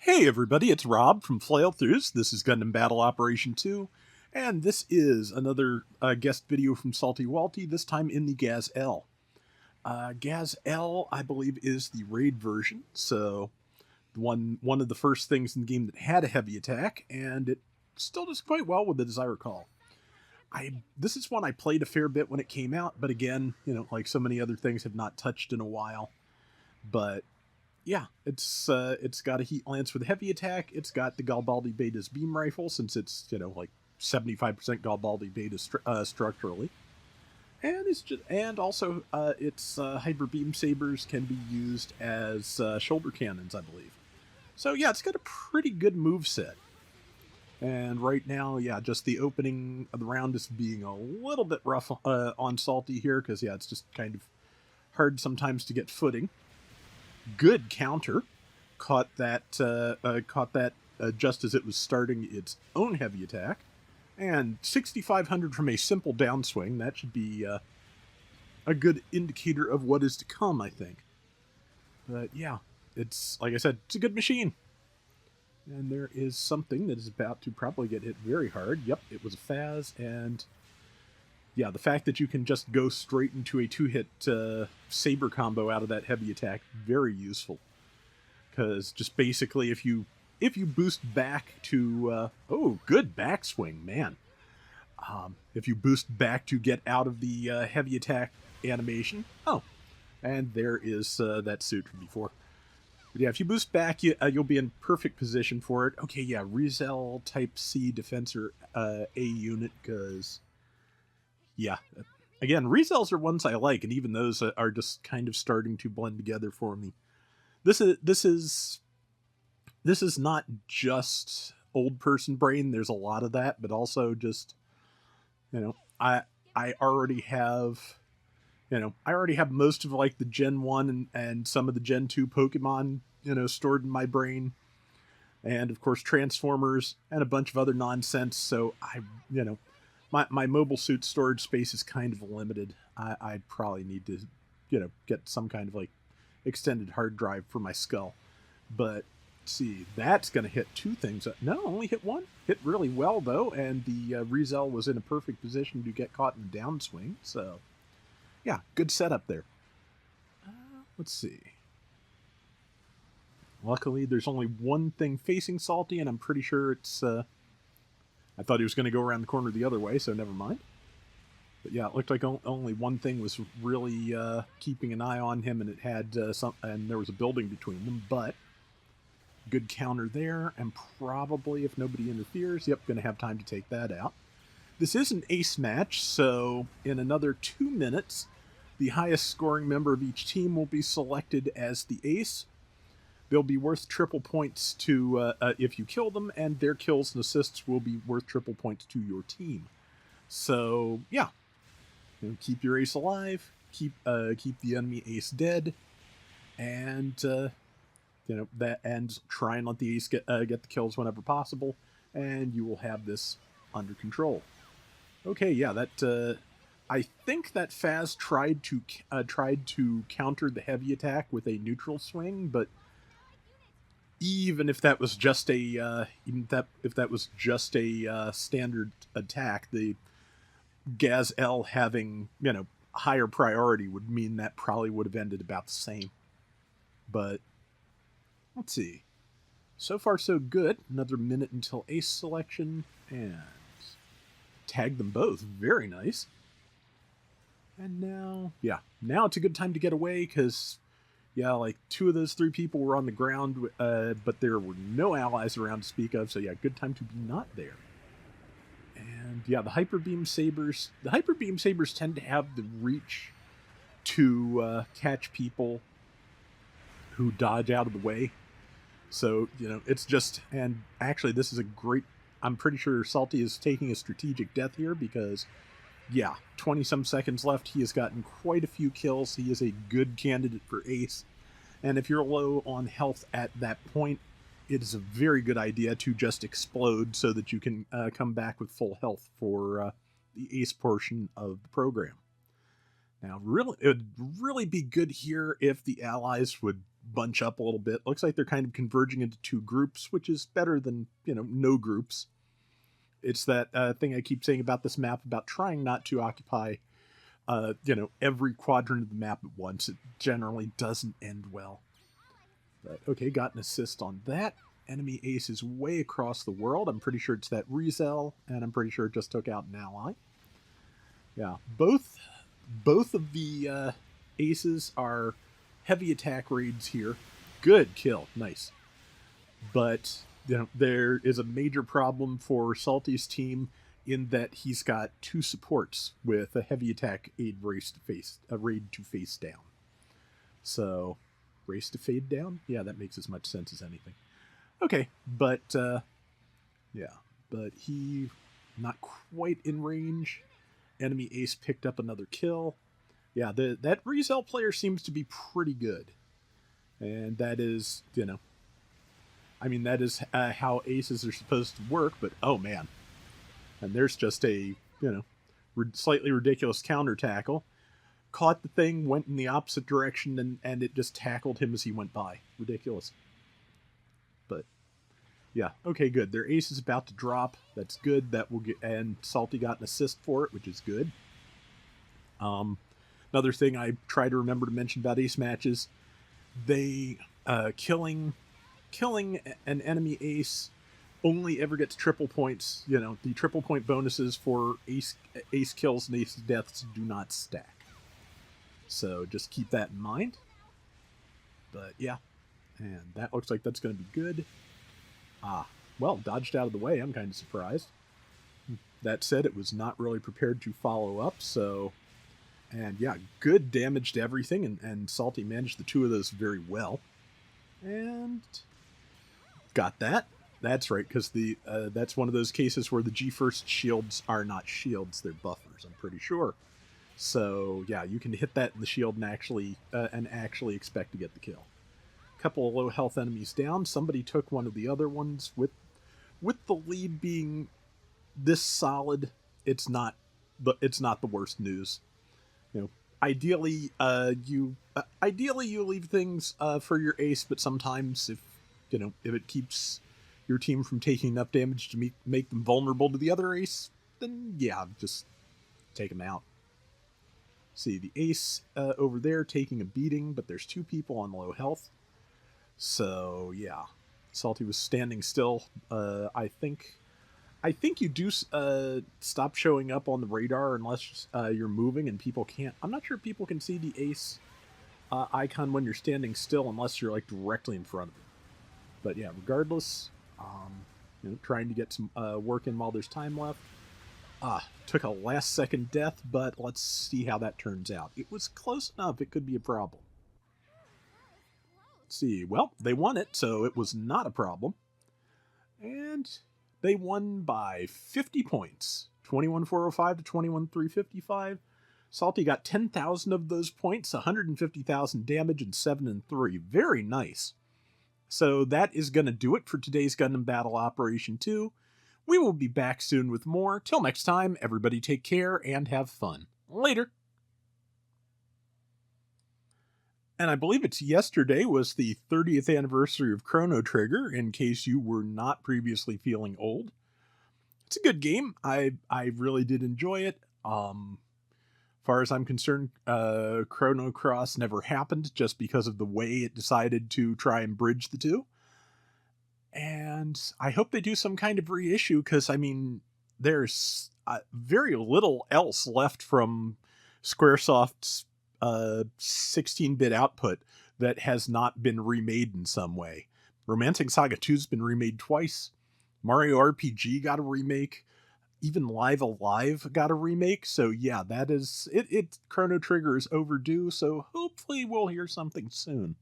Hey everybody, it's Rob from Flailthroughs. This is Gundam Battle Operation 2, and this is another guest video from Salty Walty, this time in the Gaz-L. Gaz-L, I believe, is the raid version, so one of the first things in the game that had a heavy attack, and it still does quite well with it, as I recall. This is one I played a fair bit when it came out, but again, like so many other things, have not touched in a while. But yeah, it's got a heat lance with a heavy attack. It's got the Garibaldi Beta's beam rifle, since it's like 75% Garibaldi Beta structurally, and also its hyper beam sabers can be used as shoulder cannons, I believe. So yeah, it's got a pretty good move set. And right now, yeah, just the opening of the round is being a little bit rough on Salty here, because yeah, it's just kind of hard sometimes to get footing. Good counter, caught that just as it was starting its own heavy attack, and 6,500 from a simple downswing. That should be a good indicator of what is to come, I think. But yeah, it's, like I said, it's a good machine. And there is something that is about to probably get hit very hard. Yep, it was a Faz, and yeah, the fact that you can just go straight into a two-hit saber combo out of that heavy attack, very useful. Because just basically, if you boost back to oh, good backswing, man. If you boost back to get out of the heavy attack animation, oh, and there is that suit from before. But yeah, if you boost back, you'll be in perfect position for it. Okay, yeah, Gaz-L Type C Defensor A unit, because yeah, again, Gaz-Ls are ones I like, and even those are just kind of starting to blend together for me. This is not just old person brain. There's a lot of that, but also just, I already have, most of like the Gen 1 and some of the Gen 2 Pokemon, stored in my brain. And of course Transformers and a bunch of other nonsense. So my mobile suit storage space is kind of limited. I probably need to, get some kind of like extended hard drive for my skull. But let's see, that's going to hit two things. No, only hit one. Hit really well though, and the Gaz-L was in a perfect position to get caught in the downswing. So yeah, good setup there. Let's see. Luckily, there's only one thing facing Salty, and I'm pretty sure it's I thought he was going to go around the corner the other way, so never mind. But yeah, it looked like only one thing was really keeping an eye on him, and it had and there was a building between them. But good counter there, and probably if nobody interferes, yep, going to have time to take that out. This is an ace match, so in another 2 minutes, the highest scoring member of each team will be selected as the ace. They'll be worth triple points to if you kill them, and their kills and assists will be worth triple points to your team. So yeah, keep your ace alive, keep the enemy ace dead, and and try and let the ace get the kills whenever possible, and you will have this under control. Okay, yeah, that I think that Faz tried to counter the heavy attack with a neutral swing, but even if that was just a standard attack, the Gaz-L having higher priority would mean that probably would have ended about the same. But let's see. So far so good. Another minute until ace selection, and tag them both. Very nice. And now, yeah, now it's a good time to get away, because yeah, like 2 of those 3 people were on the ground, but there were no allies around to speak of, so yeah, good time to be not there. And yeah, the Hyper Beam Sabers tend to have the reach to catch people who dodge out of the way. So, it's just, and actually this is a great, I'm pretty sure Salty is taking a strategic death here, because yeah, 20-some seconds left. He has gotten quite a few kills. He is a good candidate for ace. And if you're low on health at that point, it is a very good idea to just explode so that you can come back with full health for the ace portion of the program. Now, really, it would really be good here if the allies would bunch up a little bit. Looks like they're kind of converging into two groups, which is better than, no groups. It's that thing I keep saying about this map, about trying not to occupy, every quadrant of the map at once. It generally doesn't end well. But, okay, got an assist on that. Enemy ace is way across the world. I'm pretty sure it's that Gaz-L, and I'm pretty sure it just took out an ally. Yeah, both of the aces are heavy attack raids here. Good kill, nice. But there is a major problem for Salty's team in that he's got two supports with a heavy attack aid raid to face down. So, race to fade down? Yeah, that makes as much sense as anything. Okay, but but he not quite in range. Enemy ace picked up another kill. Yeah, that Gaz-L player seems to be pretty good. And that is, that is how aces are supposed to work, but oh man. And there's just a, slightly ridiculous counter tackle. Caught the thing, went in the opposite direction, and it just tackled him as he went by. Ridiculous. But, yeah, okay, good. Their ace is about to drop. That's good. That will get, and Salty got an assist for it, which is good. Another thing I try to remember to mention about ace matches, they killing an enemy ace only ever gets triple points. The triple point bonuses for ace kills and ace deaths do not stack. So just keep that in mind. But yeah, and that looks like that's going to be good. Well, dodged out of the way. I'm kind of surprised. That said, it was not really prepared to follow up, so... And yeah, good damage to everything, and Salty managed the two of those very well. And got that. That's right, because that's one of those cases where the G-First shields are not shields, they're buffers, I'm pretty sure. So yeah, you can hit that in the shield and actually expect to get the kill. A couple of low health enemies down. Somebody took one of the other ones. With the lead being this solid, it's not the worst news. Ideally, you leave things for your ace, but sometimes if it keeps your team from taking enough damage to make them vulnerable to the other ace, then yeah, just take them out. See, the ace over there taking a beating, but there's two people on low health. So yeah, Salty was standing still. I think you do stop showing up on the radar unless you're moving, and people can't. I'm not sure if people can see the ace icon when you're standing still unless you're like directly in front of it. But yeah, regardless, trying to get some work in while there's time left. Took a last second death, but let's see how that turns out. It was close enough, it could be a problem. Let's see, well, they won it, so it was not a problem. And they won by 50 points. 21,405 to 21,355. Salty got 10,000 of those points, 150,000 damage, and 7 and 3. Very nice. So that is going to do it for today's Gundam Battle Operation 2. We will be back soon with more. Till next time, everybody take care and have fun. Later. And I believe it's yesterday was the 30th anniversary of Chrono Trigger, in case you were not previously feeling old. It's a good game. I really did enjoy it. Far as I'm concerned, Chrono Cross never happened just because of the way it decided to try and bridge the two. And I hope they do some kind of reissue, because, there's very little else left from Squaresoft's 16-bit output that has not been remade in some way. Romancing Saga 2's been remade twice. Mario RPG got a remake. Even Live Alive got a remake. So yeah, that is it. Chrono Trigger is overdue, so hopefully we'll hear something soon.